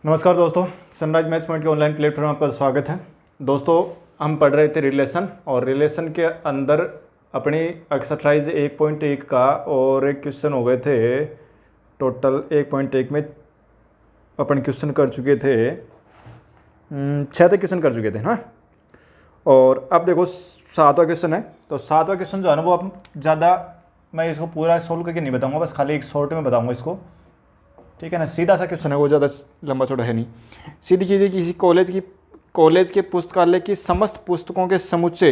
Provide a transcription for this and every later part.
नमस्कार दोस्तों, sunrise maths point के ऑनलाइन प्लेटफॉर्म में आपका स्वागत है। दोस्तों, हम पढ़ रहे थे रिलेशन और रिलेशन के अंदर अपनी एक्सरसाइज 1.1 का और एक क्वेश्चन हो गए थे। टोटल 1.1 में अपन क्वेश्चन कर चुके थे, 6 क्वेश्चन कर चुके थे ना। और अब देखो 7वां क्वेश्चन है। तो 7वां क्वेश्चन जो है ना वो अब ज़्यादा मैं इसको पूरा सोल्व करके नहीं बताऊँगा, बस खाली एक शॉर्ट में बताऊँगा इसको, ठीक है ना। सीधा सा क्वेश्चन है, वो ज़्यादा लंबा चौड़ा है नहीं। सीधी कीजिए, किसी कॉलेज के पुस्तकालय की समस्त पुस्तकों का समुच्चय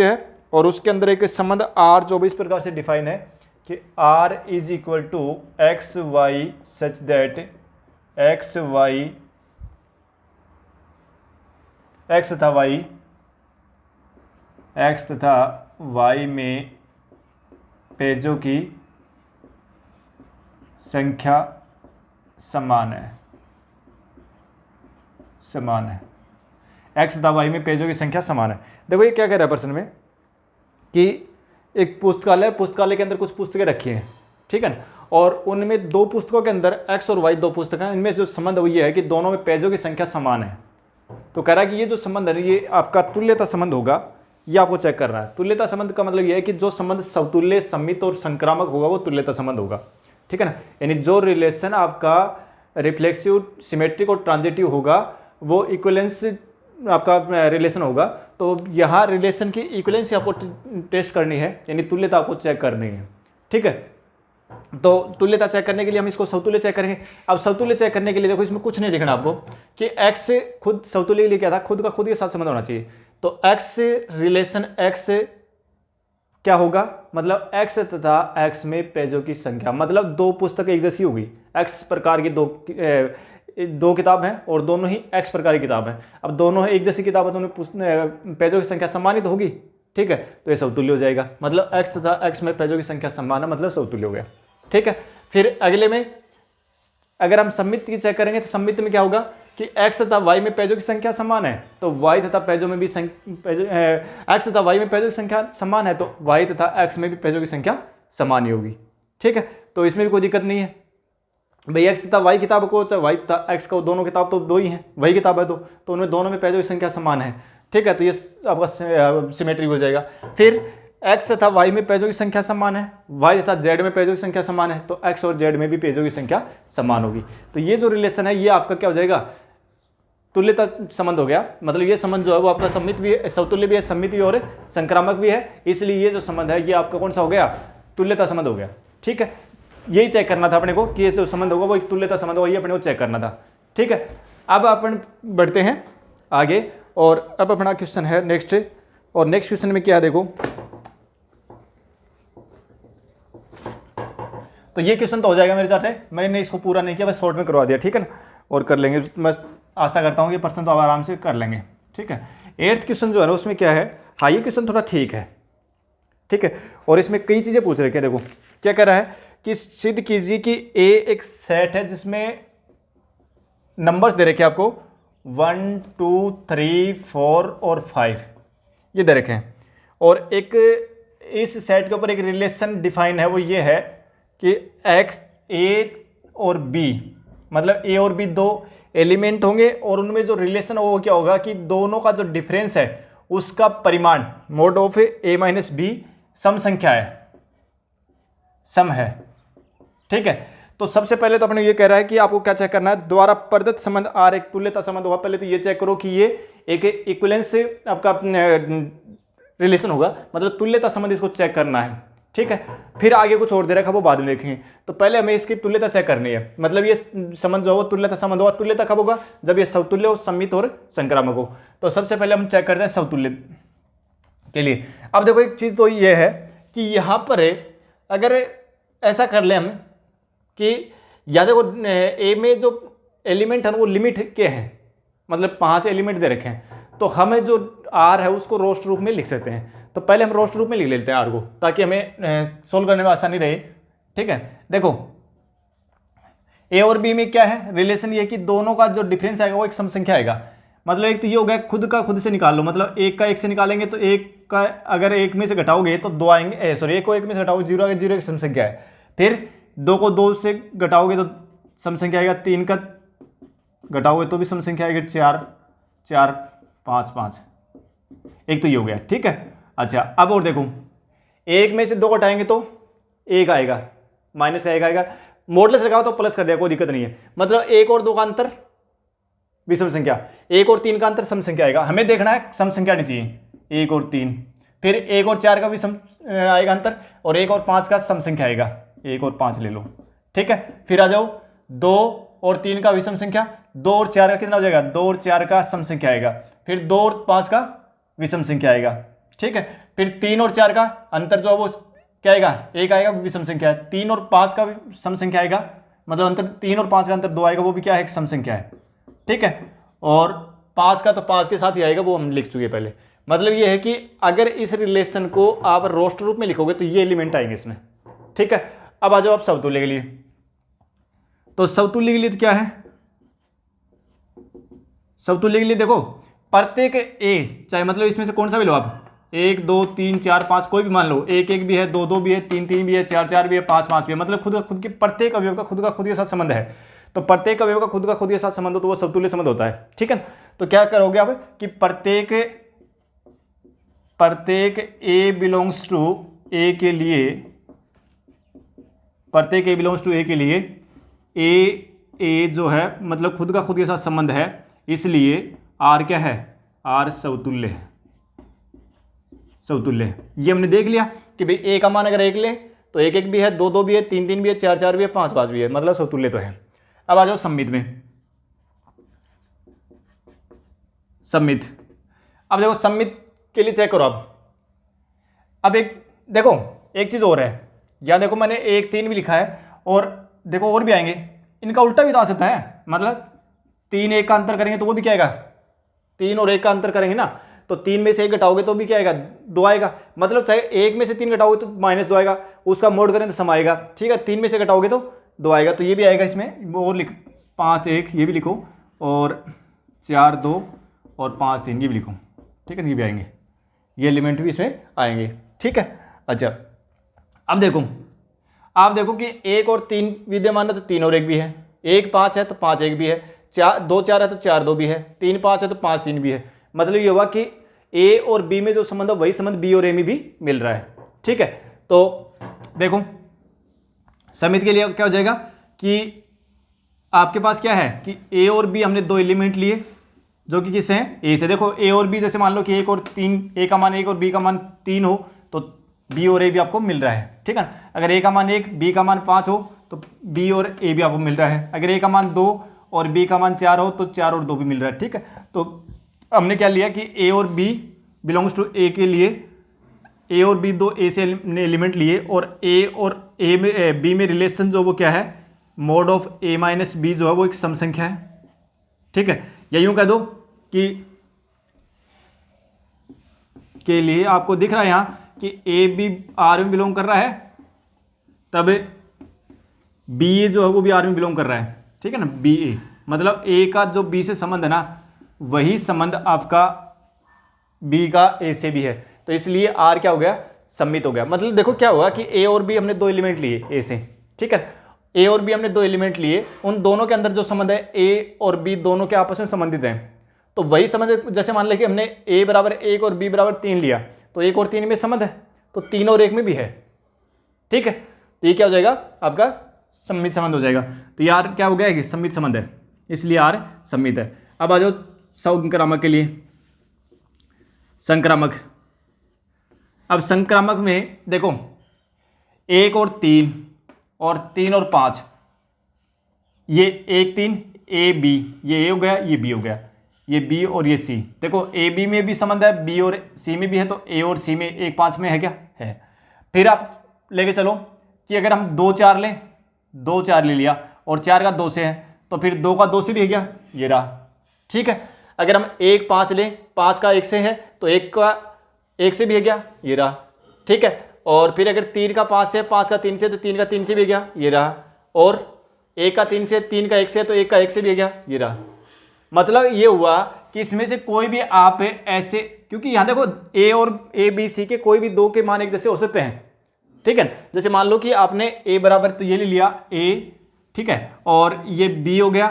है और उसके अंदर एक संबंध R जो भी इस प्रकार से डिफाइन है कि R is equal to x y such that x तथा वाई में पेजों की संख्या समान है। एक्स तथा वाई में पेजों की संख्या समान है। देखो ये क्या कह रहा है प्रश्न में कि एक पुस्तकालय के अंदर कुछ पुस्तकें रखी हैं, ठीक है ना। और उनमें दो पुस्तकों के अंदर एक्स और वाई दो पुस्तकें हैं, इनमें जो संबंध है वो ये है कि दोनों में पेजों की संख्या समान है। तो कह रहा है कि ये जो संबंध है ये आपका तुल्यता संबंध होगा, ये आपको चेक करना है। तुल्यता संबंध का मतलब ये है कि जो संबंध समतुल्य, सममित और संक्रामक होगा वो तुल्यता संबंध होगा, ठीक है ना। यानी जो रिलेशन आपका रिफ्लेक्सिव, सिमेट्रिक और ट्रांजिटिव होगा वो इक्विवेलेंस आपका रिलेशन होगा। तो यहाँ रिलेशन की इक्विवेलेंस आपको टेस्ट करनी है, यानी तुल्यता आपको चेक करनी है, ठीक है। तो तुल्यता चेक करने के लिए हम इसको समतुल्य चेक करेंगे। अब समतुल्य चेक करने के लिए देखो इसमें कुछ नहीं लिखना आपको कि x से खुद समतुल्य के लिए क्या था, खुद का खुद के साथ संबंध होना चाहिए। तो x से रिलेशन x से क्या होगा, मतलब x तथा x में पेजों की संख्या, मतलब दो पुस्तकें एक जैसी होगी। x प्रकार की दो किताब हैं और दोनों ही x प्रकार की किताब हैं। अब दोनों एक जैसी किताब है तो उनमें पेजों की संख्या समान ही तो होगी, ठीक है। तो ये समतुल्य हो जाएगा, मतलब x तथा x में पेजों की संख्या समान है, मतलब समतुल्य हो गया, ठीक है। फिर अगले में अगर हम सम्मित की चेक करेंगे तो सम्मित में क्या होगा कि x तथा y में पेजों की संख्या समान है, तो y तथा पेजों में भी x तथा y में पेजों की संख्या समान है, तो y तथा x में भी पेजों की संख्या समान ही होगी, ठीक है। तो इसमें भी कोई दिक्कत नहीं है भाई। x तथा y किताब को, चाहे y तथा x को, दोनों किताब तो दो ही हैं, वही किताब है तो उनमें दोनों में पेजों की संख्या समान है, ठीक है। तो ये आपका सिमेट्रिक हो जाएगा। फिर x तथा y में पेजों की संख्या समान है, y तथा z में पेजों की संख्या समान है, तो x और z में भी पेजों की संख्या समान होगी। तो ये जो रिलेशन है ये आपका क्या हो जाएगा, तुल्यता संबंध हो गया। मतलब ये संबंध जो है वो आपका सम्मित भी है, समतुल्य भी है, सम्मित भी और संक्रामक भी है। इसलिए ये जो संबंध है ये आपका कौन सा हो गया, तुल्यता संबंध हो गया, ठीक है। यही चेक करना था अपने को कि ये जो संबंध होगा वो एक तुल्यता संबंध होगा, ये अपने को चेक करना था, ठीक है। अब अपन बढ़ते हैं आगे और अब अपना क्वेश्चन है नेक्स्ट। और नेक्स्ट क्वेश्चन में क्या है देखो, तो ये क्वेश्चन तो हो जाएगा मेरे साथ, मैंने इसको पूरा नहीं किया, बस शॉर्ट में करवा दिया, ठीक है ना। और कर लेंगे, मैं आशा करता हूँ कि पर्सन तो आराम से कर लेंगे, ठीक है। 8th क्वेश्चन जो है ना उसमें क्या है, हाँ ये क्वेश्चन थोड़ा ठीक है, ठीक है। और इसमें कई चीज़ें पूछ रही है। देखो क्या कह रहा है कि सिद्ध कीजिए कि A एक सेट है जिसमें नंबर्स दे रखे आपको 1 2 3 4 और 5 ये दे रखे हैं, और एक इस सेट के ऊपर एक रिलेशन डिफाइन है, वो ये है कि x A और B, मतलब A और B दो एलिमेंट होंगे और उनमें जो रिलेशन वो क्या होगा कि दोनों का जो डिफरेंस है उसका परिमाण mode of A minus B सम संख्या है, सम है, ठीक है। तो सबसे पहले तो अपने ये कह रहा है कि आपको क्या चेक करना है, द्वारा प्रदत्त संबंध R एक तुल्यता संबंध होगा। पहले तो ये चेक करो कि ये एक इक्विवेलेंस से आपका रिलेशन होगा, मतलब तुल्यता संबंध इसको चेक करना है, ठीक है। फिर आगे कुछ और दे रखा वो बाद में देखेंगे। तो पहले हमें इसकी तुल्यता चेक करनी है, मतलब ये संबंध जो है वो तुल्यता संबंध होगा। तुल्यता कब होगा, जब ये समतुल्य हो, सम्मित और संक्रामक हो। तो सबसे पहले हम चेक करते हैं समतुल्य के लिए। अब देखो एक चीज़ तो ये है कि यहाँ पर अगर ऐसा कर ले हम कि या देखो ए में जो एलिमेंट है वो लिमिट के हैं, मतलब 5 एलिमेंट दे रखे हैं, तो हमें जो R है उसको रोस्ट रूप में लिख सकते हैं। तो पहले हम रोस्ट रूप में लिख लेते हैं R को, ताकि हमें सोल्व करने में आसानी रहे, ठीक है। देखो A और B में क्या है रिलेशन, ये कि दोनों का जो डिफरेंस आएगा वो एक सम संख्या आएगा। मतलब एक तो ये हो गया खुद का खुद से निकाल लो, मतलब एक का एक से निकालेंगे तो एक का अगर एक में से घटाओगे तो दो आएंगे, सॉरी एक को एक में से घटाओगे जीरो आएगा, जीरो एक सम संख्या है। फिर 2 को 2 से घटाओगे तो सम संख्या आएगा, 3 का घटाओगे तो भी सम संख्या आएगी 4 4 5 5। एक तो ये हो गया, ठीक है। अच्छा अब और देखो, एक में से 2 घटाएंगे तो 1 आएगा, माइनस का 1 आएगा, मॉडुलस लगाओ तो प्लस कर दिया, कोई दिक्कत नहीं है। मतलब 1 और 2 का अंतर विषम संख्या, 1 और 3 का अंतर सम संख्या आएगा। हमें देखना है सम संख्या आनी चाहिए, 1 और 3, फिर 1 और 4 का भी सम आएगा अंतर, और 1 और 5 का सम संख्या आएगा, 1 और 5 ले लो, ठीक है। फिर आ जाओ 2 और 3 का विषम संख्या, 2 और 4 का कितना हो जाएगा, 2 और 4 का सम संख्या आएगा, फिर 2 और 5 का विषम संख्या आएगा, ठीक है। फिर 3 और 4 का अंतर जो है वो क्या आएगा, 1 आएगा, विषम संख्या है। 3 और 5 का सम संख्या आएगा, मतलब अंतर 3 और 5 का अंतर 2 आएगा, वो भी क्या है, सम संख्या है, ठीक है। और 5 का तो 5 के साथ ही आएगा, वो हम लिख चुके पहले। मतलब ये है कि अगर इस रिलेशन को आप रोस्टर रूप में लिखोगे तो ये एलिमेंट आएंगे इसमें, ठीक है। अब आ जाओ आप समतुल्य के लिए। तो समतुल्य के लिए तो क्या है, समतुल्य के लिए देखो प्रत्येक ए, चाहे मतलब इसमें से कौन सा भी लो आप, 1 2 3 4 5 कोई भी मान लो, 1 1 भी है, 2 2 भी है, 3 3 भी है, 4 4 भी है, 5 5 भी है, मतलब खुद के प्रत्येक अवयव का खुद के साथ संबंध है। तो प्रत्येक अवयव का खुद के साथ संबंध हो तो वो समतुल्य संबंध होता है, ठीक है। तो क्या करोगे आप कि प्रत्येक ए बिलोंग्स टू ए के लिए, प्रत्येक ए बिलोंग्स टू ए के लिए ए जो है मतलब खुद के साथ संबंध है, इसलिए आर क्या है, आर समतुल्य है, समतुल्य। ये हमने देख लिया कि भाई ए का मान अगर 1 ले तो 1 1 भी है, 2 2 भी है, 3 3 भी है, 4 4 भी है, 5 5 भी है, मतलब समतुल्य तो है। अब आ जाओ सममित में। सममित, अब देखो सममित के लिए चेक करो आप। अब एक देखो एक चीज और है, यहाँ देखो मैंने 1 3 भी लिखा है, और देखो और भी आएंगे, इनका उल्टा भी तो आ सकता है। मतलब 3 1 का अंतर करेंगे तो वो भी क्या आएगा, 3 और 1 का अंतर करेंगे ना, तो 3 में से 1 घटाओगे तो भी क्या आएगा, 2 आएगा। मतलब चाहे 1 में से 3 घटाओगे तो -2 आएगा, उसका मोड करें तो सम आएगा, ठीक है। 3 में से घटाओगे तो 2 आएगा, तो ये भी आएगा इसमें। वो लिख 5 1 ये भी लिखो, और 4 2 और 5 3 ये भी लिखो, ठीक है। ये भी आएंगे, ये एलिमेंट भी इसमें आएंगे, ठीक है। अच्छा अब देखो, आप देखो कि 1 और 3 विद्यमान है तो 3 और 1 भी है, 1 5 है तो 5 1 भी है, 2 4 है तो 4 2 भी है, 3 5 है तो 5 3 भी है। मतलब ये हुआ कि ए और बी में जो संबंध है वही संबंध बी और ए में भी मिल रहा है, ठीक है। तो देखो समित के लिए क्या हो जाएगा कि आपके पास क्या है कि ए और बी हमने 2 एलिमेंट लिए जो कि किससे हैं, ए से। देखो ए और बी, जैसे मान लो कि 1 और 3, ए का मान 1 और बी का मान 3 हो तो बी और ए भी आपको मिल रहा है, ठीक है ना। अगर ए का मान 1 बी का मान 5 हो तो बी और ए भी आपको मिल रहा है। अगर ए का मान 2 और बी का मान 4 हो तो 4 और 2 भी मिल रहा है, ठीक है। तो हमने क्या लिया कि ए और बी बिलोंग्स टू ए के लिए ए और बी 2 ए से एलिमेंट लिए, और ए और ए में बी में रिलेशन जो वो क्या है, mod of A minus B जो है वो एक सम संख्या है, ठीक है। या यूं कह दो कि के लिए आपको दिख रहा है यहाँ कि ए बी आर में बिलोंग कर रहा है, तब बी जो है वो भी आर में बिलोंग कर रहा है, ठीक है ना। बी ए मतलब ए का जो बी से संबंध है ना, वही संबंध आपका बी का ए से भी है, तो इसलिए आर क्या हो गया, सम्मित हो गया। मतलब देखो क्या हुआ कि ए और बी हमने 2 एलिमेंट लिए ए से, ठीक है। ए और बी हमने 2 एलिमेंट लिए, उन दोनों के अंदर जो संबंध है ए और बी दोनों के आपस में संबंधित हैं, तो वही संबंध। जैसे मान लें कि हमने ए बराबर 1 और बी बराबर 3 लिया, तो 1 और 3 में संबंध है, तो 3 और 1 में भी है, ठीक है। तो ये क्या हो जाएगा, आपका सम्मित संबंध हो जाएगा। तो ये आर क्या हो गया कि सम्मित संबंध है, इसलिए आर सम्मित है। अब आ जाओ संक्रामक के लिए। संक्रामक, अब संक्रामक में देखो 1 और 3 और 3 और 5, ये 1 3 ए बी, ये ए हो गया, ये बी हो गया, ये बी और ये सी। देखो ए बी में भी संबंध है, बी और सी में भी है, तो ए और सी में 1 5 में है क्या, है। फिर आप लेके चलो कि अगर हम 2 4 लें, 2 4 ले लिया और 4 का 2 से है, तो फिर 2 का 2 से भी है क्या, ये रहा, ठीक है। अगर हम 1 5 लें, 5 का 1 से है, तो 1 का 1 से भी है क्या, ये रहा, ठीक है। और फिर अगर 3 का 5 से, 5 का 3 से, तो 3 का 3 से भी है क्या, ये रहा। और 1 का 3 से, 3 का 1 से, तो 1 का 1 से भी है क्या, ये रहा। मतलब ये हुआ कि इसमें से कोई भी आप ऐसे, क्योंकि यहाँ देखो ए और ए बी सी के कोई भी 2 के मान एक जैसे हो सकते हैं, ठीक है। जैसे मान लो कि आपने ए बराबर तो ये ले लिया ए, ठीक है, और ये बी हो गया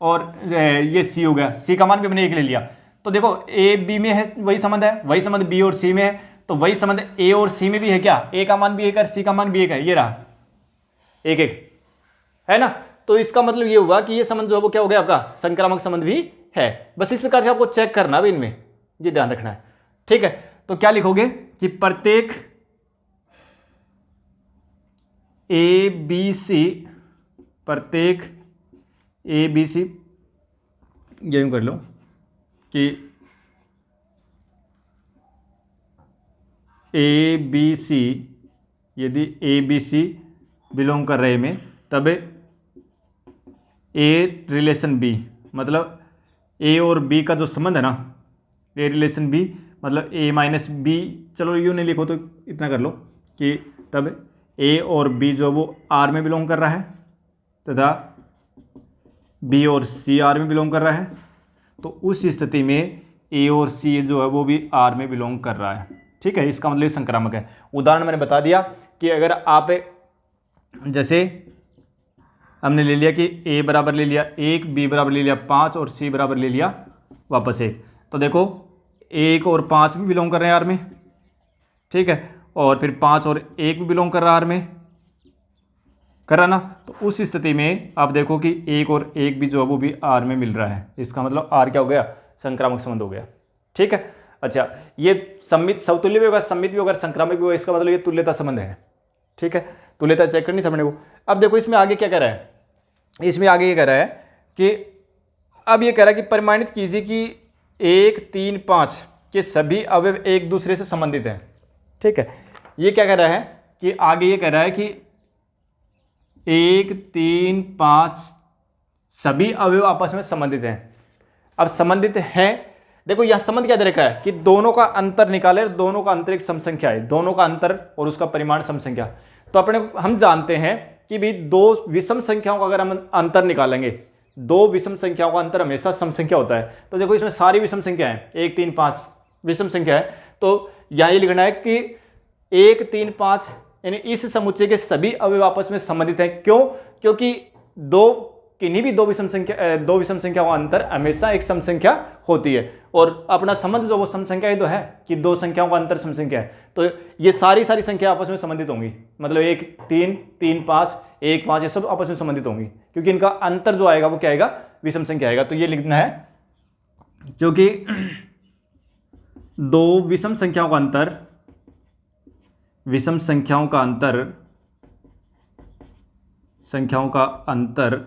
और ये सी हो गया, सी का मान भी हमने एक ले लिया। तो देखो ए बी में है वही संबंध है, वही संबंध बी और सी में है, तो वही संबंध ए और सी में भी है क्या, ए का मान भी एक है, सी का मान भी एक है, ये रहा एक एक, है ना। तो इसका मतलब ये हुआ कि ये संबंध जो है वो क्या हो गया आपका संक्रामक संबंध भी है। बस इस प्रकार से आपको चेक करना है इनमें, ये ध्यान रखना है, ठीक है। तो क्या लिखोगे कि प्रत्येक ए बी सी, प्रत्येक ए बी सी, ये कर लो कि ए बी सी, यदि ए बी सी बिलोंग कर रहे में, तब ए रिलेशन बी, मतलब ए और बी का जो संबंध है ना, ए रिलेशन बी मतलब ए माइनस बी, चलो यूँ नहीं लिखो तो इतना कर लो कि तब ए और बी जो वो आर में बिलोंग कर रहा है तथा बी और सी आर में बिलोंग कर रहा है, तो उस स्थिति में ए और सी जो है वो भी आर में बिलोंग कर रहा है, ठीक है। इसका मतलब संक्रामक है। उदाहरण मैंने बता दिया कि अगर आप जैसे हमने ले लिया कि ए बराबर ले लिया 1, बी बराबर ले लिया 5 और सी बराबर ले लिया वापस 1, तो देखो 1 और 5 भी बिलोंग कर रहे हैं आर में, ठीक है, और फिर 5 और 1 भी बिलोंग कर रहा है आर में, कर रहा ना। तो उस स्थिति में आप देखो कि 1 और 1 भी जो है वो भी आर में मिल रहा है, इसका मतलब आर क्या हो गया संक्रामक संबंध हो गया, ठीक है। अच्छा, ये सम्मित समतुल्य भी होगा, सम्मित भी होगा, संक्रामक भी होगा, इसका मतलब ये तुल्यता संबंध है, ठीक है। तुल्यता चेक करनी था अपने को। अब देखो इसमें आगे क्या कह रहा है, इसमें आगे ये कह रहा है कि अब ये कह रहा है कि प्रमाणित कीजिए कि 1, 3, 5 के सभी अवयव एक दूसरे से संबंधित हैं, ठीक है। ये क्या कह रहा है कि आगे ये कह रहा है कि 1, 3, 5 सभी अवयव आपस में संबंधित हैं। अब संबंधित हैं, देखो यह संबंध क्या दे रखा है कि दोनों का अंतर निकाले, दोनों का अंतर एक सम संख्या है, दोनों का अंतर और उसका परिमाण सम संख्या। तो हम जानते हैं कि भी दो विषम संख्याओं का अगर हम अंतर निकालेंगे, दो विषम संख्याओं का अंतर हमेशा सम संख्या होता है। तो देखो इसमें सारी विषम संख्या है, 1, 3, 5 विषम संख्या है, तो यहाँ ये लिखना है कि 1, 3, 5 यानी इस समुच्चय के सभी अवयव आपस में संबंधित हैं। क्यों? क्योंकि किन्हीं भी दो विषम संख्या का अंतर हमेशा एक सम संख्या होती है, और अपना संबंध जो वो सम संख्या ही तो है कि दो संख्याओं का अंतर सम संख्या है। तो ये सारी संख्या आपस में संबंधित होंगी, मतलब 1, 3, 3, 5, 1, 5 ये सब आपस में संबंधित होंगी, क्योंकि इनका अंतर जो आएगा वो क्या आएगा विषम संख्या आएगा। तो ये लिखना है क्योंकि दो विषम संख्याओं का अंतर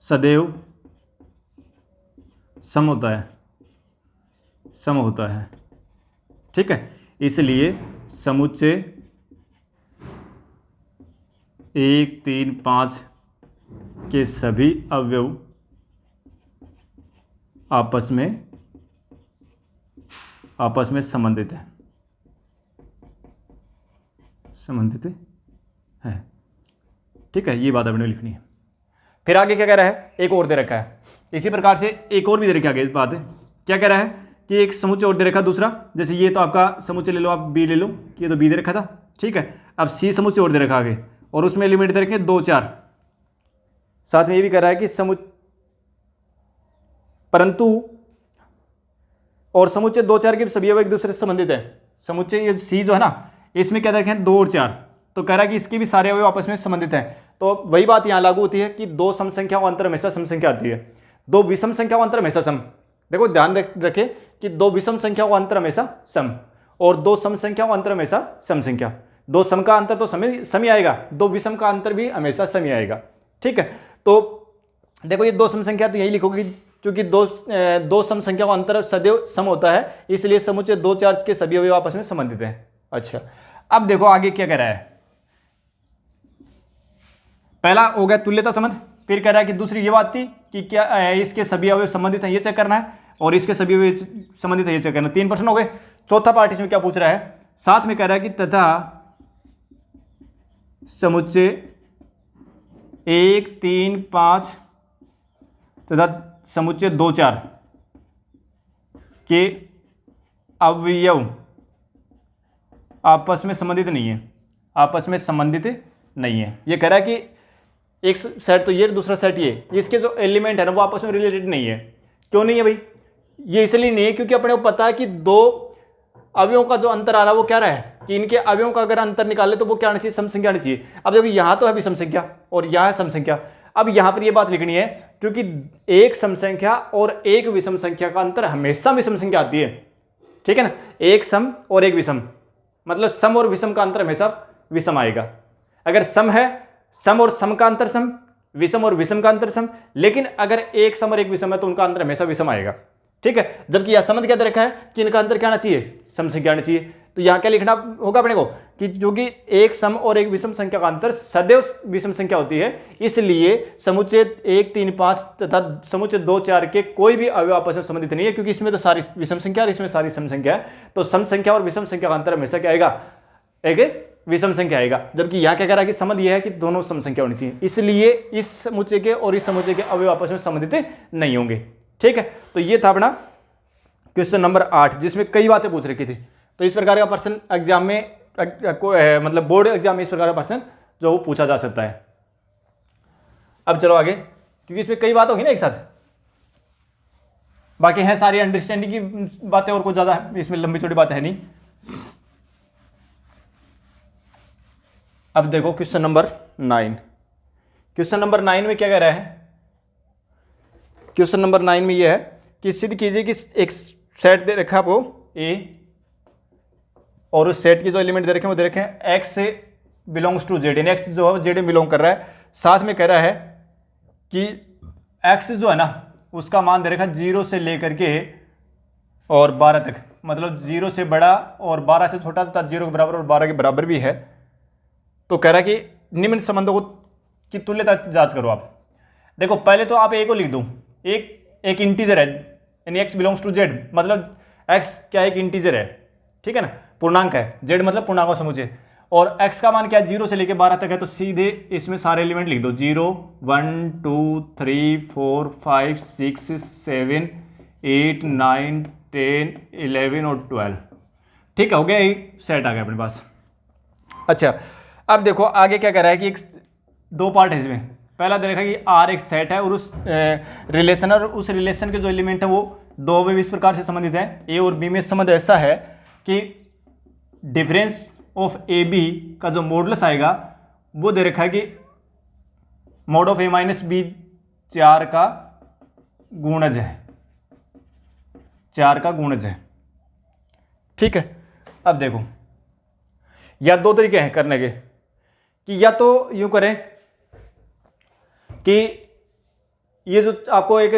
सदैव सम होता है, ठीक है। इसलिए समुच्चय 1, 3, 5 के सभी अवयव आपस में संबंधित है, ठीक है। ये बात अपने लिखनी है। फिर आगे क्या कह रहा है, एक और दे रखा है, इसी प्रकार से एक और भी दे रखा है। आगे बात है क्या कह रहा है कि एक समुच्चय और दे रखा दूसरा, जैसे ये तो आपका समुच्चय ले लो, आप बी ले लो, ये तो बी दे रखा था, ठीक है। अब सी समुच्चय और दे रखा आगे, और उसमें लिमिट दे रखे 2, 4। साथ में ये भी कह रहा है कि परंतु और समुच्चय 2, 4 के सभी अवयव एक दूसरे से संबंधित है। समुच्चय ये सी जो है ना, इसमें क्या दे रखे हैं 2 और 4, तो कह रहा है कि इसके भी सारे अवयव आपस में संबंधित हैं। तो वही बात यहां लागू होती है कि दो सम संख्याओं का अंतर हमेशा सम संख्या आती है, दो विषम संख्याओं का अंतर हमेशा सम। देखो ध्यान रखें कि दो विषम संख्याओं का अंतर हमेशा सम, और दो सम संख्याओं का अंतर हमेशा सम संख्या। दो सम का अंतर तो सम ही आएगा, दो विषम का अंतर भी हमेशा सम ही आएगा, ठीक है। तो देखो ये दो सम संख्या तो यही लिखोगे क्योंकि दो सम संख्याओं का अंतर सदैव सम होता है, इसलिए समुच्चय 2, 4 के सभी अवयव आपस में संबंधित हैं। अच्छा, अब देखो आगे क्या कह रहा है। पहला हो गया तुल्यता संबंध, फिर कह रहा है कि दूसरी ये बात थी कि क्या इसके सभी अवयव संबंधित हैं, ये चेक करना है, और इसके सभी अवयव संबंधित है ये चेक करना। 3 प्रश्न हो गए। चौथा पार्ट इसमें क्या पूछ रहा है, साथ में कह रहा है कि तथा समुच्चय 1, 3, 5 तथा समुच्चय 2, 4 के आपस में संबंधित नहीं है, आपस में संबंधित नहीं है। ये कह रहा है कि एक सेट तो ये, दूसरा सेट ये, इसके जो एलिमेंट है ना वो आपस में रिलेटेड नहीं है। क्यों नहीं है भाई? ये इसलिए नहीं है क्योंकि अपने को पता है कि दो अवयवों का जो अंतर आ रहा है वो क्या रहा है कि इनके अवयवों का अगर अंतर निकाले तो वो क्या आना चाहिए, सम संख्या आनी चाहिए। अब देखो यहाँ तो है विषम संख्या और यहाँ है सम संख्या। अब यहाँ पर ये बात लिखनी है क्योंकि एक सम संख्या और एक विषम संख्या का अंतर हमेशा विषम संख्या आती है, ठीक है ना। एक सम और एक विषम, मतलब सम और विषम का अंतर हमेशा विषम आएगा। अगर सम है, सम और सम का अंतर सम, विषम और विषम का अंतर सम, लेकिन अगर एक सम और एक विषम है तो उनका अंतर हमेशा विषम आएगा, ठीक है। जबकि यह समझ क्या दे रखा है कि इनका अंतर क्या आना चाहिए, सम संख्या आना चाहिए। तो यहाँ क्या लिखना होगा अपने को कि जो कि एक सम और एक विषम संख्या का अंतर सदैव विषम संख्या होती है, इसलिए समुच्चय 1, 3, 5 तथा समुच्चय 2, 4 के कोई भी अवयव आपस में संबंधित नहीं है क्योंकि इसमें तो सारी विषम संख्या और इसमें सारी सम संख्या है। तो सम संख्या और विषम संख्या का अंतर हमेशा क्या आएगा, एक विषम संख्या आएगा। जबकि यहाँ क्या कह रहा है कि संबंध यह है कि दोनों सम संख्या होनी चाहिए, इसलिए इस समुच्चय के और इस समुच्चय के अवयव आपस में संबंधित नहीं होंगे, ठीक है। तो ये था अपना क्वेश्चन नंबर 8 जिसमें कई बातें पूछ रखी थी। तो इस प्रकार का प्रश्न एग्जाम में मतलब बोर्ड एग्जाम में इस प्रकार का प्रश्न जो वो पूछा जा सकता है। अब चलो आगे, क्योंकि इसमें कई बात होगी ना एक साथ, बाकी है सारी अंडरस्टैंडिंग की बातें और कुछ ज्यादा इसमें लंबी चौड़ी बात है नहीं। अब देखो क्वेश्चन नंबर 9। क्वेश्चन नंबर 9 में क्या कह रहा है, क्वेश्चन नंबर 9 में यह है कि सिद्ध कीजिए कि एक सेट दे रखा है आपको ए और उस सेट के जो एलिमेंट दे रखे हैं वो दे रखे हैं एक्स से बिलोंग्स टू जेड, यानी एक्स जो है जेड में बिलोंग कर रहा है। साथ में कह रहा है कि एक्स जो है ना उसका मान दे रखा है 0 से लेकर के और 12 तक, मतलब 0 से बड़ा और 12 से छोटा तथा 0 के बराबर और 12 के बराबर भी है। तो कह रहा है कि निम्न संबंधों की तुल्यता जांच करो आप। देखो पहले तो आप ए को लिख दो, एक इंटीजर है यानी एक्स बिलोंग्स टू जेड, मतलब एक्स क्या एक इंटीजर है, ठीक है ना, पूर्णांक है, जेड मतलब पूर्णांक का समुच्चय, और एक्स का मान क्या है 0 से लेकर 12 तक है। तो सीधे इसमें सारे एलिमेंट लिख दो 0, 1, 2, 3, 4, 5, 6, 7, 8, 9, 10, 11 और 12, ठीक है, हो गया, एक सेट आ गया अपने पास। अच्छा अब देखो आगे क्या कर रहा है कि एक दो पार्ट है इसमें। पहला दे रखा है कि आर एक सेट है और उस रिलेशन और उस रिलेशन के जो एलिमेंट है वो दो अवयव इस प्रकार से संबंधित है। ए और बी में संबंध ऐसा है कि डिफरेंस ऑफ ए बी का जो मॉडुलस आएगा वो दे रखा है कि mod of A minus B 4 का गुणज है, 4 का गुणज है, ठीक है। अब देखो या दो तरीके हैं करने के कि या तो यूं करें कि ये जो आपको एक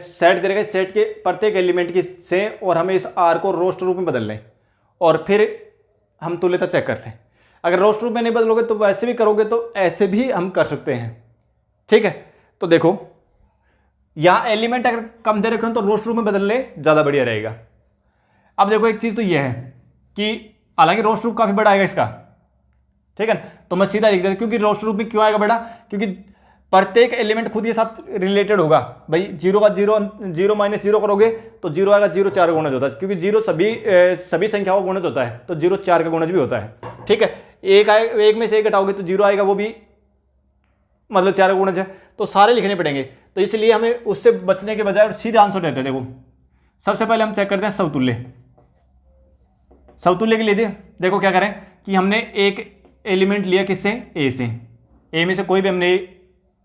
सेट दे रखा है, सेट के प्रत्येक एलिमेंट की से और हमें इस आर को रोस्ट रूप में बदल लें और फिर हम तुल्यता चेक कर लें। अगर रोस्ट रूप में नहीं बदलोगे तो वैसे भी करोगे तो ऐसे भी हम कर सकते हैं, ठीक है। तो देखो यहां एलिमेंट अगर कम दे रखे हो तो रोस्ट रूप में बदल ले, ज्यादा बढ़िया रहेगा। अब देखो एक चीज तो यह है कि हालांकि रोस्ट रूप काफी बड़ा आएगा इसका, ठीक है ना, तो मैं सीधा लिख देता क्योंकि रोस्ट रूप में क्यों आएगा बड़ा, क्योंकि प्रत्येक एलिमेंट खुद के साथ रिलेटेड होगा भाई। 0 का 0 माइनस 0 करोगे तो 0 आएगा, 0 4 का गुणज होता है क्योंकि 0 सभी संख्याओं का गुणज होता है, तो 0 4 का गुणज भी होता है, ठीक है। एक में से एक घटाओगे तो 0 आएगा, वो भी मतलब 4 का गुणज है, तो सारे लिखने पड़ेंगे। तो इसलिए हमें उससे बचने के बजाय सीधे आंसर देते हैं। देखो सबसे पहले हम चेक करते हैं समतुल्य। समतुल्य के लिए देखो क्या करें कि हमने एक एलिमेंट लिया किससे, ए से, ए में से कोई भी हमने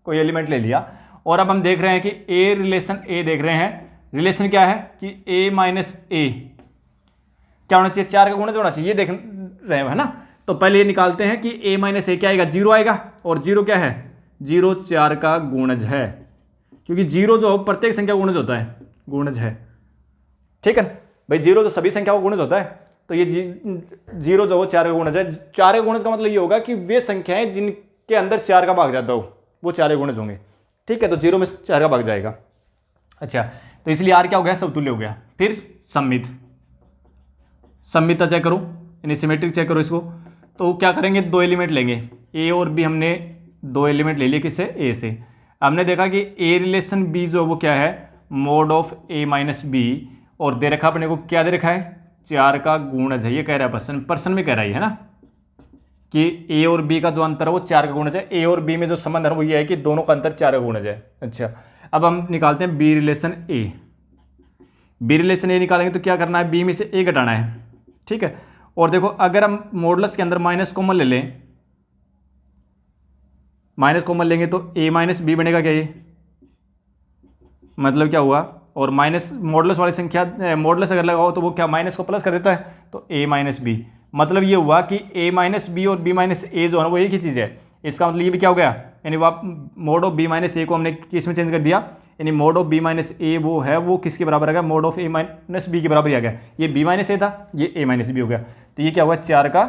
कोई एलिमेंट ले लिया और अब हम देख रहे हैं कि ए रिलेशन ए देख रहे हैं। रिलेशन क्या है कि ए माइनस ए क्या होना चाहिए, 4 का गुणज होना चाहिए, ये देख रहे हैं, है ना। तो पहले ये निकालते हैं कि ए माइनस ए क्या आएगा, 0 आएगा, और 0 क्या है, 0 4 का गुणज है, क्योंकि 0 जो प्रत्येक संख्या गुणज होता है, गुणज है, ठीक है भाई। 0 तो सभी संख्याओं का गुणज होता है, तो ये 0 जो 4 का गुणज है। 4 का गुणज का मतलब ये होगा कि वे संख्याएं जिनके अंदर 4 का भाग जाता हो वो 4 के गुणज होंगे, ठीक है। तो 0 में 4 का भाग जाएगा। अच्छा तो इसलिए आर क्या हो गया, समतुल्य हो गया। फिर सम्मित, सम्मितता चेक करो, यानी सिमेट्रिक चेक करो इसको। तो क्या करेंगे, दो एलिमेंट लेंगे, ए और बी, हमने दो एलिमेंट ले लिए किससे, ए से। हमने देखा कि ए रिलेशन बी जो वो क्या है, mod of A minus B, और दे रखा अपने को क्या दे रखा है, 4 का गुणज है, ये कह रहा है प्रश्न में कह रहा है ना, कि ए और बी का जो अंतर है वो 4 का गुणज है। ए और बी में जो संबंध है वो ये है कि दोनों का अंतर 4 का गुणज है। अच्छा, अब हम निकालते हैं बी रिलेशन ए। बी रिलेशन ए निकालेंगे तो क्या करना है, बी में से ए घटाना है, ठीक है। और देखो अगर हम मॉडुलस के अंदर माइनस कॉमन ले लें, माइनस कॉमन लेंगे तो ए माइनस बी बनेगा क्या, ये मतलब क्या हुआ, और माइनस मॉडुलस वाली संख्या मॉडुलस अगर लगाओ तो वो क्या माइनस को प्लस कर देता है, तो ए माइनस बी, मतलब ये हुआ कि ए माइनस बी और बी माइनस ए जो है वो एक ही चीज़ है। इसका मतलब ये भी क्या हो गया, यानी वो mod of B minus A को हमने किस में चेंज कर दिया, यानी mod of B minus A वो है वो किसके बराबर आ गया, mod of A minus B के बराबर आ गया। ये बी माइनस ए था, ये ए माइनस बी हो गया, तो ये क्या हुआ 4 का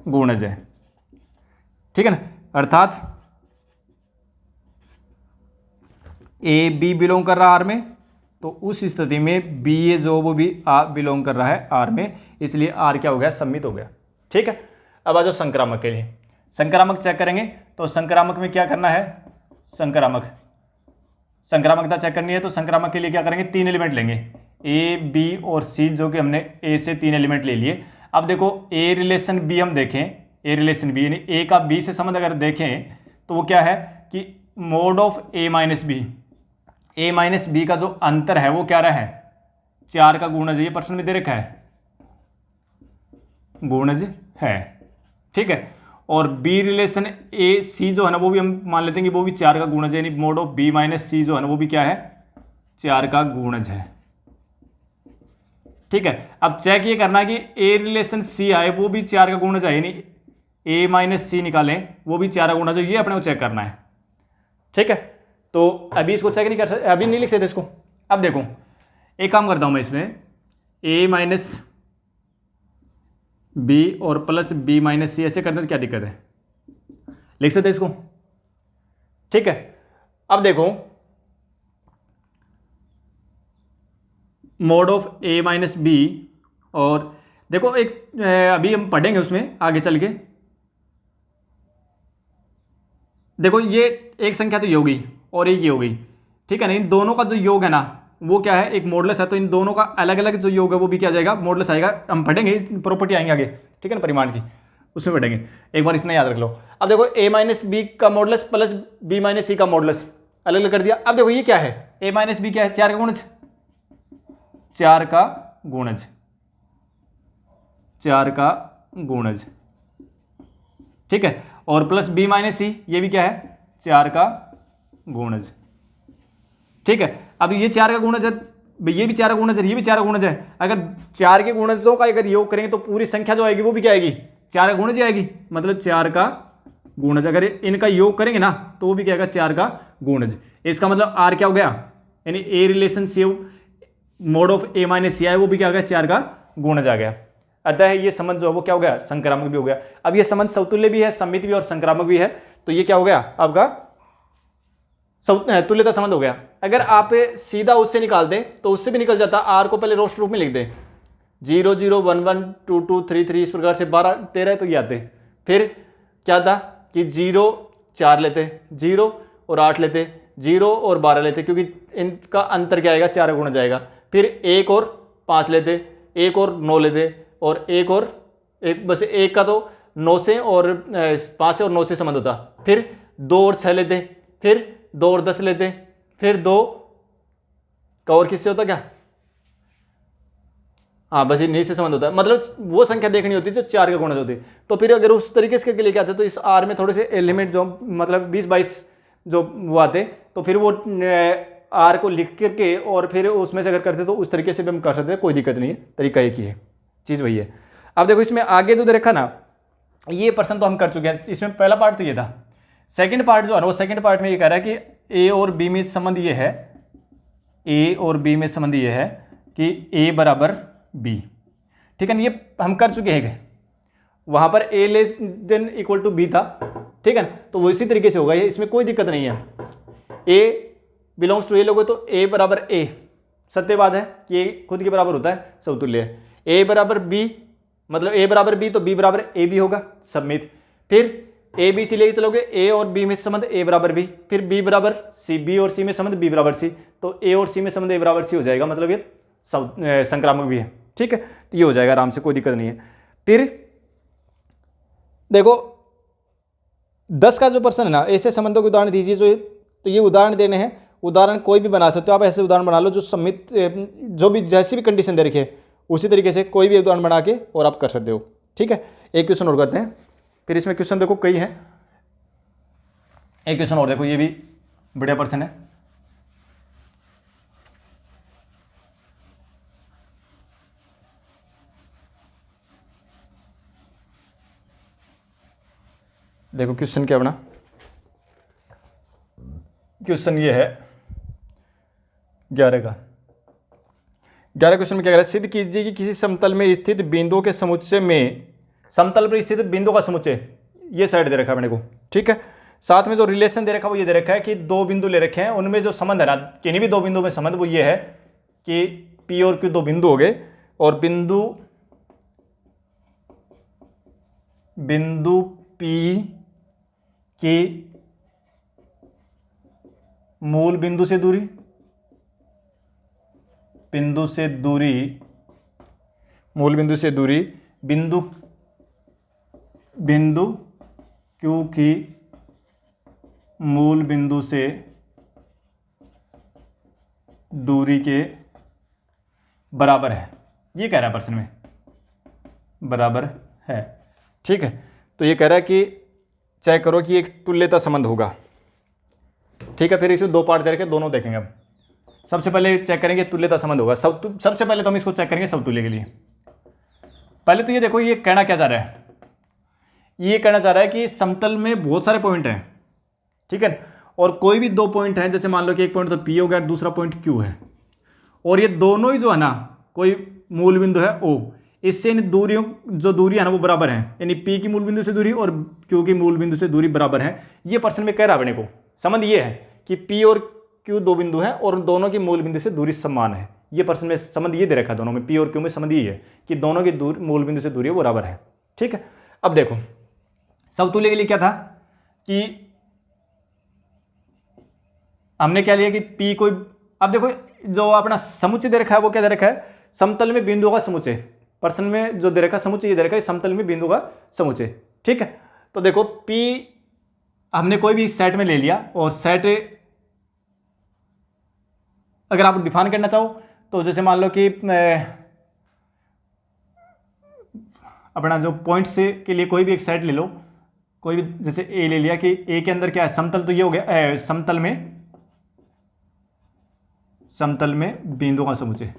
गुणज है, ठीक है ना। अर्थात ए बी बिलोंग कर रहा है आर में, तो उस स्थिति में बी ए जो वो भी बिलोंग कर रहा है आर में, इसलिए आर क्या हो गया, सम्मित हो गया, ठीक है। अब आ जाओ संक्रामक के लिए, संक्रामक चेक करेंगे। तो संक्रामक में क्या करना है, संक्रामकता चेक करनी है, तो संक्रामक के लिए क्या करेंगे, 3 एलिमेंट लेंगे, ए बी और सी, जो कि हमने ए से 3 एलिमेंट ले लिए। अब देखो ए रिलेशन बी हम देखें, ए रिलेशन बी यानी ए का बी से संबंध अगर देखें तो वो क्या है कि mod of A minus B, A minus B का जो अंतर है वो क्या रहा है, 4 का गुणज, ये प्रश्न में दे रखा है, गुणज है, ठीक है। और बी रिलेशन ए सी जो है ना वो भी हम मान लेते हैं कि वो भी 4 का गुणज है, यानी मोड ऑफ बी माइनस सी जो है ना वो भी क्या है, 4 का गुणज है, ठीक है। अब चेक ये करना है कि ए रिलेशन सी आए वो भी 4 का गुणज है, यानी ए माइनस सी निकालें वो भी 4 का गुणज है, ये अपने को चेक करना है, ठीक है। तो अभी इसको चेक नहीं कर सकते, अभी नहीं लिख सकते इसको। अब देखो एक काम करता हूं मैं, इसमें ए माइनस बी और प्लस बी माइनस सी ऐसे करने तो क्या दिक्कत है, लिख सकते इसको, ठीक है। अब देखो mod of A minus B, और देखो एक अभी हम पढ़ेंगे उसमें आगे चल के, देखो ये एक संख्या तो ये हो गई और एक ये हो गई, ठीक है ना। इन दोनों का जो योग है ना वो क्या है, एक मॉडुलस है, तो इन दोनों का अलग अलग जो योग है वो भी क्या जाएगा, मॉडुलस आएगा। हम पढ़ेंगे, प्रॉपर्टी आएंगे आगे, ठीक है ना, परिमाण की, उसमें पढ़ेंगे, एक बार इतना याद रख लो। अब देखो ए माइनस बी का मॉडुलस प्लस बी माइनस सी का मॉडुलस अलग अलग कर दिया। अब देखो ये क्या है, ए माइनस बी क्या है, 4 का गुणज, 4 का गुणज, 4 का गुणज, ठीक है। और प्लस बी माइनस सी ये भी क्या है, 4 का गुणज, ठीक है। अब ये 4 का गुणज है, ये भी 4 का गुणज है, ये भी 4 का गुणज है। अगर 4 के गुणजों का अगर योग करेंगे तो पूरी संख्या जो आएगी वो भी क्या आएगी, 4 का गुणज आएगी, मतलब 4 का गुणज। अगर इनका योग करेंगे ना तो वो भी क्या आएगा, 4 का गुणज। इसका मतलब आर क्या हो गया, यानी A relation C mod of A minus C है वो भी क्या आ गया, 4 का गुणज आ गया। अतः ये संबंध जो है वो क्या हो गया, संक्रामक भी हो गया। अब ये संबंध समतुल्य भी है, सम्मित भी और संक्रामक भी है, तो ये क्या हो गया आपका तुल्यता संबंध हो गया। अगर आप सीधा उससे निकाल दें तो उससे भी निकल जाता, आर को पहले रोस्ट रूप में लिख दें, 0 0 1 1 2 2 3 3 इस प्रकार से 12 13 तो ये आते। फिर क्या था कि 0 4 लेते, 0 और 8 लेते, 0 और 12 लेते, क्योंकि इनका अंतर क्या आएगा, 4 गुणा जाएगा। फिर 1 और 5 लेते, 1 और 9 लेते, और 1 और 1, बस 1 का तो 9 से और 5 से और 9 से संबंध होता। फिर 2 और 6 लेते, फिर 2 और 10 लेते, फिर 2 का और किससे होता क्या, हाँ बस इन्हीं से संबंध होता है। मतलब वो संख्या देखनी होती है जो 4 का गुणज होती है। तो फिर अगर उस तरीके से करके लेके आते तो इस आर में थोड़े से एलिमेंट जो मतलब 20-22 जो वो आते, तो फिर वो आर को लिख करके और फिर उसमें से अगर करते तो उस तरीके से भी हम कर सकते हैं, कोई दिक्कत नहीं है, तरीका एक ही है, चीज़ वही है। अब देखो इसमें आगे जो देखा ना, ये प्रश्न तो हम कर चुके हैं, इसमें पहला पार्ट तो ये था। सेकंड पार्ट जो है वो सेकंड पार्ट में ये कह रहा है कि ए और बी में संबंध ये है, ए और बी में संबंध ये है कि ए बराबर बी, ठीक है ना। ये हम कर चुके हैं, वहाँ पर A less than equal to B था, ठीक है ना, तो वो इसी तरीके से होगा, ये इसमें कोई दिक्कत नहीं है। ए बिलोंग्स टू ए लोगे तो ए बराबर ए, सत्यवाद है कि ए खुद के बराबर होता है, समतुल्य है। ए बराबर बी मतलब ए बराबर बी तो बी बराबर ए बी होगा, सम्मित। फिर ए बी सी लेके चलोगे, ए और बी में संबंध ए बराबर बी, फिर बी बराबर सी, बी और सी में संबंध बी बराबर सी, तो ए और सी में संबंध ए बराबर सी हो जाएगा, मतलब ये संक्रामक भी है। ठीक है, तो ये हो जाएगा आराम से, कोई दिक्कत नहीं है। फिर देखो 10 का जो प्रश्न है ना, ऐसे संबंधों के उदाहरण दीजिए जो, तो ये उदाहरण देने हैं। उदाहरण कोई भी बना सकते हो आप, ऐसे उदाहरण बना लो जो सम्मित, जो भी जैसी भी कंडीशन दे रखी है उसी तरीके से कोई भी उदाहरण बना के और आप कर सकते हो। ठीक है, एक क्वेश्चन और करते हैं। फिर इसमें क्वेश्चन देखो कई हैं, एक क्वेश्चन और देखो, ये भी बढ़िया प्रश्न है। देखो क्वेश्चन क्या बना, क्वेश्चन ये है 11 का। 11 क्वेश्चन में क्या कह रहा है, सिद्ध कीजिए कि किसी समतल में स्थित बिंदुओं के समुच्चय में, समतल पर स्थित बिंदुओं का समुच्चय, ये साइड दे रखा है अपने को। ठीक है, साथ में जो रिलेशन दे रखा है वो ये दे रखा है कि दो बिंदु ले रखे हैं, उनमें जो संबंध है ना, किन्हीं भी दो बिंदु में संबंध वो ये है कि पी और क्यू दो बिंदु हो गए, और बिंदु पी की मूल बिंदु से दूरी, मूल बिंदु से दूरी, बिंदु क्यू की मूल बिंदु से दूरी के बराबर है, ये कह रहा है प्रश्न में, बराबर है। ठीक है, तो ये कह रहा है कि चेक करो कि एक तुल्यता संबंध होगा। ठीक है, फिर इसमें दो पार्ट दे रखे, दोनों देखेंगे अब। सबसे पहले चेक करेंगे तुल्यता संबंध होगा, सबसे पहले तो हम इसको चेक करेंगे समतुल्य के लिए। पहले तो ये देखो, ये कहना क्या चाह रहा है, ये कहना चाह रहा है कि समतल में बहुत सारे पॉइंट हैं। ठीक है, और कोई भी दो पॉइंट हैं, जैसे मान लो कि एक पॉइंट तो पी हो गया, दूसरा पॉइंट क्यू है, और ये दोनों ही जो है ना, कोई मूल बिंदु है ओ, इससे इन दूरियों, जो दूरी है ना वो बराबर है, यानी पी की मूल बिंदु से दूरी और क्यू की मूल बिंदु से दूरी बराबर है। ये प्रश्न में कह रहा है अपने को, संबंध ये है कि पी और क्यू दो बिंदु हैं और दोनों की मूल बिंदु से दूरी समान है। ये प्रश्न में संबंध ये दे रखा है, दोनों में, पी और क्यू में संबंध ये है कि दोनों की मूल बिंदु से दूरी बराबर है। ठीक है, अब देखो समतुल्य के लिए क्या था कि हमने क्या लिया कि पी कोई, अब देखो जो अपना समुच्चय दे रखा है वो क्या दे रखा है, समतल में बिंदुओं का समुच्चय। प्रश्न में जो दे रखा है समुच्चय, ये दे रखा है समतल में बिंदु का समुच्चय। ठीक है, तो देखो पी हमने कोई भी सेट में ले लिया, और सेट अगर आप डिफाइन करना चाहो तो जैसे मान लो कि अपना जो पॉइंट से के लिए कोई भी एक सेट ले लो, कोई भी, जैसे ए ले लिया कि ए के अंदर क्या है, समतल, तो ये हो गया समतल में बिंदुओं का समुच्चय,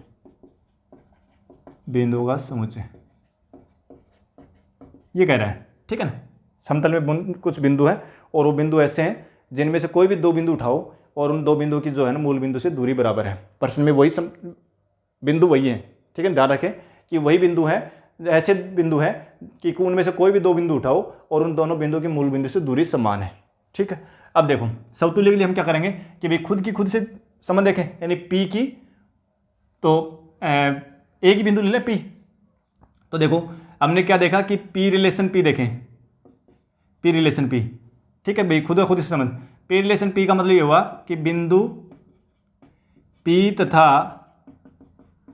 ये कह रहा है। ठीक है ना, समतल में कुछ बिंदु है और वो बिंदु ऐसे हैं जिनमें से कोई भी दो बिंदु उठाओ और उन दो बिंदुओं की जो है ना मूल बिंदु से दूरी बराबर है। प्रश्न में वही बिंदु वही है। ठीक है, ध्यान रखें कि वही बिंदु है, ऐसे बिंदु है कि उनमें से कोई भी दो बिंदु उठाओ और उन दोनों बिंदुओं की मूल बिंदु से दूरी समान है। ठीक है, अब देखो समतुल्य के लिए हम क्या करेंगे कि भाई खुद से संबंध देखें, यानी पी की, तो एक ही बिंदु ले लें पी, तो देखो हमने क्या देखा कि पी रिलेशन पी देखें, पी रिलेशन पी। ठीक है भाई, खुद से संबंध, पी रिलेशन पी का मतलब ये हुआ कि बिंदु पी तथा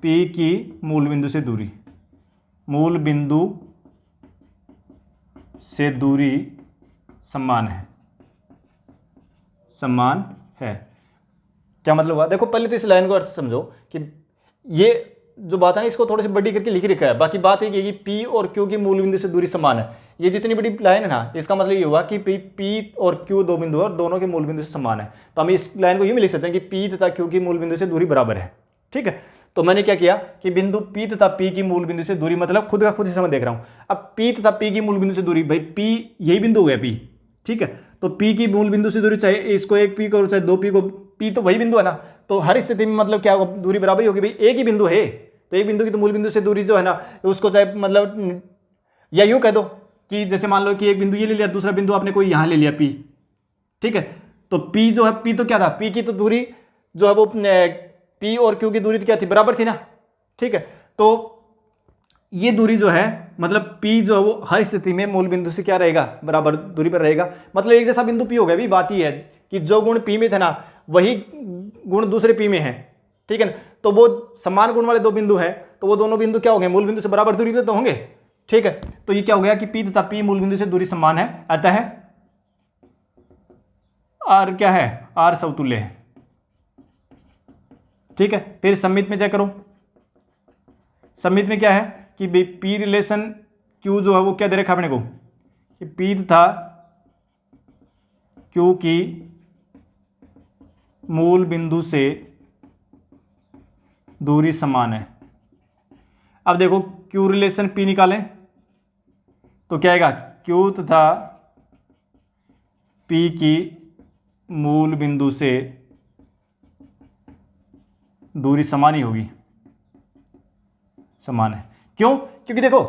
पी की मूल बिंदु से दूरी, मूल बिंदु से दूरी समान है। क्या मतलब हुआ, देखो पहले तो इस लाइन को अर्थ समझो कि ये जो बात है ना, इसको थोड़ी सी बड़ी करके लिख रखा है। बाकी बात ये कि पी और क्यू की मूल बिंदु से दूरी समान है, ये जितनी बड़ी लाइन है ना, इसका मतलब ये हुआ कि पी और क्यू दो बिंदु है और दोनों के मूल बिंदु से समान है। तो हम इस लाइन को यूं भी लिख सकते हैं कि पी तथा क्यू की मूल बिंदु से दूरी बराबर है। ठीक है, तो मैंने क्या किया कि बिंदु पी तथा पी की मूल बिंदु से दूरी, मतलब खुद ही समझ देख रहा हूं। अब पी तथा पी की मूल बिंदु से दूरी, भाई पी यही बिंदु हो गया पी। ठीक है, तो पी की मूल बिंदु से दूरी, चाहे इसको एक पी करो चाहे दो पी को, पी तो वही बिंदु है ना, तो हर स्थिति में मतलब क्या होगा, दूरी बराबर ही होगी। भाई एक ही बिंदु है तो एक बिंदु की तो मूल बिंदु से दूरी जो है ना, उसको चाहे मतलब, या यूं कह दो कि जैसे मान लो कि एक बिंदु ये ले लिया, दूसरा बिंदु आपने कोई यहां ले लिया पी। ठीक है, तो पी जो है, पी तो क्या था, पी की तो दूरी जो है वो पी और क्यू की दूरी तो क्या थी, बराबर थी ना। ठीक है, तो ये दूरी जो है, मतलब पी जो है वो हर स्थिति में मूल बिंदु से क्या रहेगा, बराबर दूरी पर रहेगा। मतलब एक जैसा बिंदु पी हो गया। अभी बात ये है कि जो गुण पी में थे ना, वही गुण दूसरे पी में है। ठीक है ना। तो वो समान गुण वाले दो बिंदु हैं, तो वो दोनों बिंदु क्या होंगे, मूल बिंदु से बराबर दूरी पे तो होंगे, ठीक है। तो ये क्या हो गया कि P तथा P मूल बिंदु से दूरी समान है, अतः R क्या है, R समतुल्य है, ठीक है। फिर सममित में चेक करो, सममित में क्या है कि P रिलेशन Q जो है वो क्या दे रखा अपने को कि P तथा Q की मूल बिंदु से दूरी समान है। अब देखो Q रिलेशन P निकालें तो क्या आएगा, Q तथा P की मूल बिंदु से दूरी समान ही होगी, समान है। क्यों, क्योंकि देखो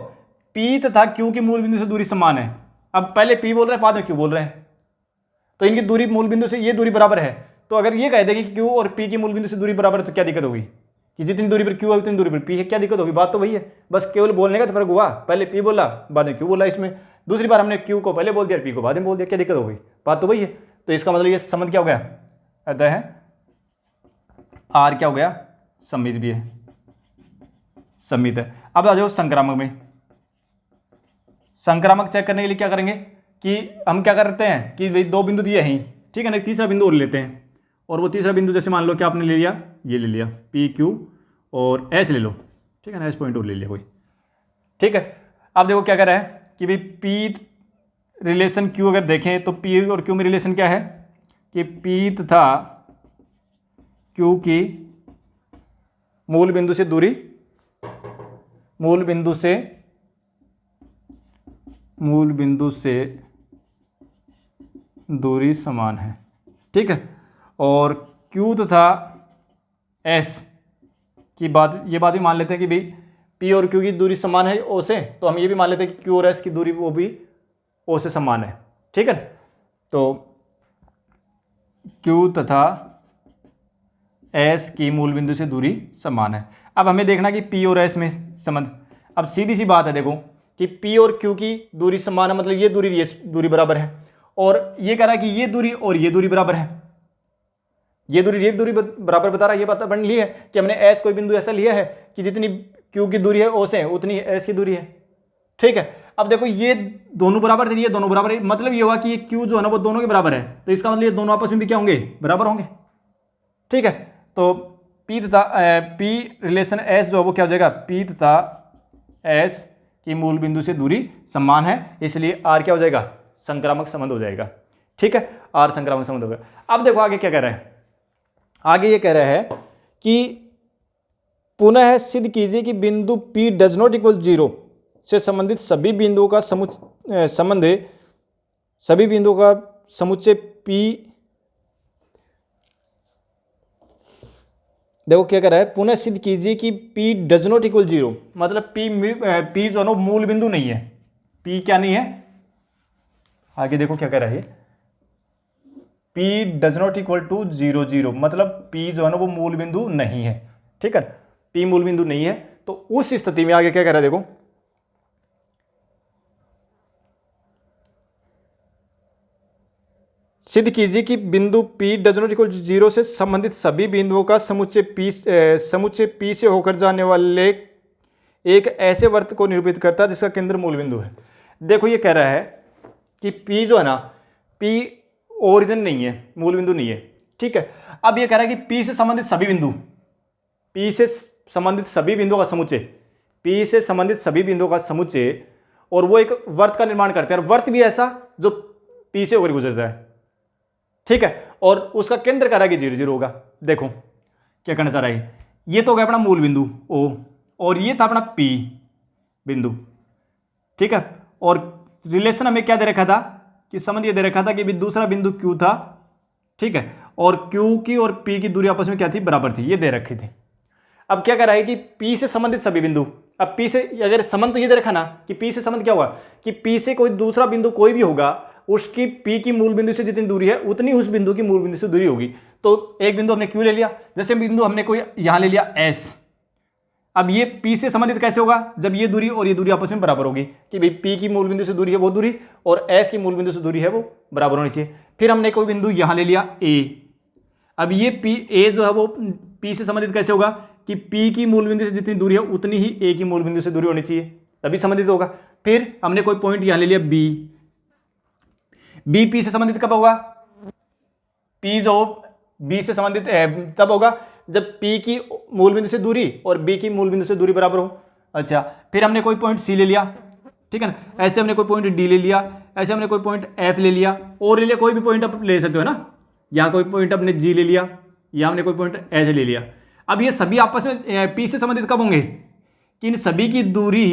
P तथा Q की मूल बिंदु से दूरी समान है। अब पहले P बोल रहे हैं, बाद में Q बोल रहे हैं, तो इनकी दूरी मूल बिंदु से ये दूरी बराबर है। तो अगर ये कह देगी कि Q और P की मूल बिंदु से दूरी बराबर है तो क्या दिक्कत होगी कि जितनी दूरी पर Q है उतनी दूरी पर P है, क्या दिक्कत होगी, बात तो वही है, बस केवल बोलने का तो फर्क हुआ, पहले P बोला बाद में Q बोला। इसमें दूसरी बार हमने Q को पहले बोल दिया, P को बाद में बोल दिया, क्या दिक्कत होगी, बात तो वही है। तो इसका मतलब ये संबंध क्या हो गया, अतः R क्या हो गया, सममित भी है, सममित है। अब आ जाओ संक्रामक में। संक्रामक चेक करने के लिए क्या करेंगे कि हम क्या करते हैं कि भाई दो बिंदु दिए हैं, ठीक है ना, एक तीसरा बिंदु और लेते हैं, और वो तीसरा बिंदु जैसे मान लो कि आपने ले लिया, ये ले लिया P Q और S ले लो, ठीक है ना, S पॉइंट और ले लिया कोई, ठीक है। अब देखो क्या कर रहा है कि भाई P रिलेशन Q अगर देखें तो P और Q में रिलेशन क्या है कि P तथा Q की मूल बिंदु से दूरी, मूल बिंदु से दूरी समान है, ठीक है। और Q तथा S की बात, ये बात भी मान लेते हैं कि भाई P और Q की दूरी समान है O से, तो हम ये भी मान लेते हैं कि Q और S की दूरी वो भी O से समान है, ठीक है। तो Q तथा S की मूल बिंदु से दूरी समान है। अब हमें देखना कि P और S में संबंध, अब सीधी सी बात है देखो कि P और Q की दूरी समान है, मतलब ये दूरी बराबर है, और ये कह रहा है कि ये दूरी और ये दूरी बराबर है, ये दूरी बराबर बता रहा है। ये बात बन ली है कि हमने S कोई बिंदु ऐसा लिया है कि जितनी Q की दूरी है O से उतनी S की दूरी है, ठीक है। अब देखो ये दोनों बराबर थे, ये दोनों बराबर है, मतलब ये हुआ कि ये Q जो है ना वो दोनों के बराबर है, तो इसका मतलब ये दोनों आपस में भी क्या होंगे, बराबर होंगे, ठीक है। तो P तथा P रिलेशन S जो है वो क्या हो जाएगा, P तथा S की मूल बिंदु से दूरी समान है, इसलिए R क्या हो जाएगा, संक्रामक संबंध हो जाएगा, ठीक है, R संक्रामक संबंध होगा। अब देखो आगे क्या कह रहा है, आगे ये कह रहा है कि पुनः सिद्ध कीजिए कि बिंदु P डज नॉट इक्वल 0 से संबंधित सभी बिंदुओं का समुच्चय P, देखो क्या कह रहा है, पुनः सिद्ध कीजिए कि P डज नॉट इक्वल 0, मतलब P जो है मूल बिंदु नहीं है, P क्या नहीं है, आगे देखो क्या कह रहा है, P does not equal to 0 0, मतलब P जो है ना वो मूल बिंदु नहीं है, ठीक है, P मूल बिंदु नहीं है। तो उस स्थिति में आगे क्या कह रहा है देखो, सिद्ध कीजिए कि बिंदु P डज नॉट इक्वल 0 से संबंधित सभी बिंदुओं का समुच्चय P से होकर जाने वाले एक ऐसे वृत्त को निरूपित करता है जिसका केंद्र मूल बिंदु है। देखो ये कह रहा है कि P जो है ना, P ओरिजिन नहीं है, मूल बिंदु नहीं है, ठीक है। अब ये कह रहा है कि P से संबंधित सभी बिंदु, P से संबंधित सभी बिंदुओं का समुच्चय, P से संबंधित सभी बिंदुओं का समुच्चय, और वो एक वर्त का निर्माण करते हैं, और वर्त भी ऐसा जो P से होकर गुजरता है, ठीक है, और उसका केंद्र कह रहा है कि 0 0 होगा। देखो क्या करना चाह रहा है, ये तो हो गया अपना मूल बिंदु O, और ये था अपना P बिंदु, ठीक है। और रिलेशन हमें क्या दे रखा था कि संबंध ये दे रखा था कि भी दूसरा बिंदु Q था, ठीक है, और Q की और P की दूरी आपस में क्या थी, बराबर थी, ये दे रखी थी। अब क्या कर रहा है कि P से संबंधित सभी बिंदु, अब P से अगर संबंध तो ये दे रखा ना कि P से संबंध क्या होगा कि P से कोई दूसरा बिंदु कोई भी होगा, उसकी P की मूल बिंदु से जितनी दूरी है उतनी उस बिंदु की मूल बिंदु से दूरी होगी। तो एक बिंदु हमने Q ले लिया, जैसे बिंदु हमने कोई यहां ले लिया S, अब ये P से संबंधित कैसे होगा, जब ये दूरी और ये दूरी आपस में बराबर होगी कि भाई P की मूल बिंदु से दूरी है वो दूरी और S की मूल बिंदु से दूरी है वो बराबर होनी चाहिए। फिर हमने कोई बिंदु यहां ले लिया A, अब ये पी ए जो है वो पी से संबंधित कैसे होगा कि पी की मूल बिंदु से जितनी दूरी है उतनी ही ए की मूल बिंदु से दूरी होनी चाहिए, तभी संबंधित होगा। फिर हमने कोई पॉइंट यहां ले लिया बी, बी पी से संबंधित कब होगा, पी जो बी से संबंधित तब होगा जब पी की मूल बिंदु से दूरी और बी की मूल बिंदु से दूरी बराबर हो। अच्छा, फिर हमने कोई पॉइंट सी ले लिया, ठीक है ना, ऐसे हमने कोई पॉइंट डी ले लिया, ऐसे हमने कोई पॉइंट एफ ले लिया, और ले लिया, कोई भी पॉइंट आप ले सकते हो ना, यहाँ कोई पॉइंट अपने जी ले लिया, यहाँ हमने कोई पॉइंट एच ले लिया। अब ये सभी आपस में पी से संबंधित कब होंगे कि इन सभी की दूरी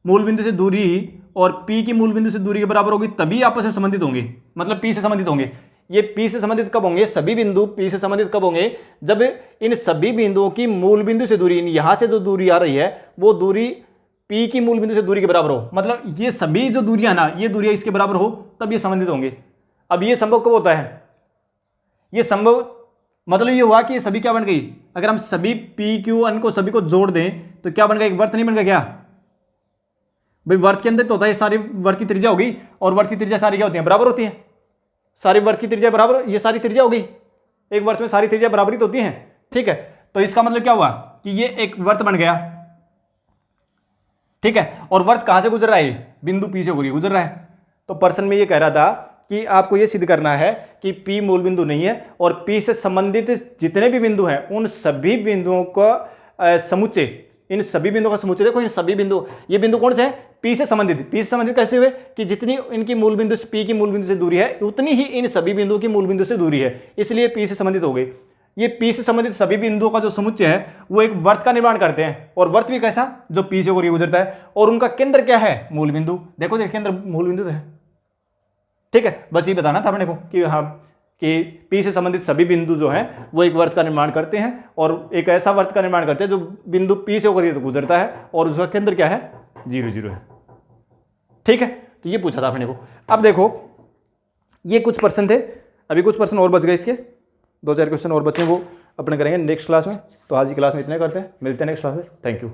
मूल बिंदु से दूरी और पी की मूल बिंदु से दूरी के बराबर होगी, तभी आपस में संबंधित होंगे, मतलब पी से संबंधित होंगे। ये पी से संबंधित कब होंगे, सभी बिंदु पी से संबंधित कब होंगे जब इन सभी बिंदुओं की मूल बिंदु से दूरी, यहां से जो दूरी आ रही है वो दूरी पी की मूल बिंदु से दूरी के बराबर हो, मतलब ये सभी जो दूरियां ना, ये दूरियां इसके बराबर हो, तब ये संबंधित होंगे। अब ये संभव कब होता है, ये संभव मतलब ये हुआ कि ये सभी क्या बन गई, अगर हम सभी पी क्यू एन को सभी को जोड़ दें तो क्या बन गया, एक वर्त नहीं बन गया क्या भाई, वर्त के अंदर तो होता है सारी वर्त की त्रिज्या होगी, और वर्त की त्रिज्या सारी क्या होती है, बराबर होती है, सारी वर्त की त्रिज्या बराबर, ये सारी त्रिज्या होगी, एक वर्त में सारी त्रिज्या बराबर ही तो होती है, ठीक है। तो इसका मतलब क्या हुआ कि ये एक वर्त बन गया, ठीक है, और वर्त कहां से गुजर रहा है, बिंदु पी से गुजर रहा है। तो प्रश्न में ये कह रहा था कि आपको ये सिद्ध करना है कि पी मूल बिंदु नहीं है और पी से संबंधित जितने भी बिंदु हैं उन सभी बिंदुओं का समुच्चय, इन सभी बिंदुओं का समुच्चय, देखो इन सभी बिंदु, ये बिंदु कौन से हैं, पी से संबंधित। पी से संबंधित कैसे हुए कि जितनी इनकी मूल बिंदु से पी की मूल बिंदु से दूरी है उतनी ही इन सभी बिंदुओं की मूल बिंदु से दूरी है, इसलिए पी से संबंधित हो गई। ये पी से संबंधित सभी बिंदुओं का जो समुच्चय है वो एक वर्त का निर्माण करते हैं, और वर्त भी कैसा, जो पी से होकर गुजरता है, और उनका केंद्र क्या है, मूल बिंदु। देखो केंद्र मूल बिंदु है, ठीक है। बस ये बताना था अपने को कि हाँ कि पी से संबंधित सभी बिंदु जो हैं वो एक वर्त का निर्माण करते हैं, और एक ऐसा वर्त का निर्माण करते हैं जो बिंदु पी से होकर गुजरता है और उसका केंद्र क्या है, 0 0 है, ठीक है। तो ये पूछा था अपने को। अब देखो ये कुछ प्रश्न थे, अभी कुछ प्रश्न और बच गए, इसके 2-4 क्वेश्चन और बचे, वो अपने करेंगे नेक्स्ट क्लास में। तो आज की क्लास में इतने करते हैं, मिलते हैं नेक्स्ट क्लास में, थैंक यू।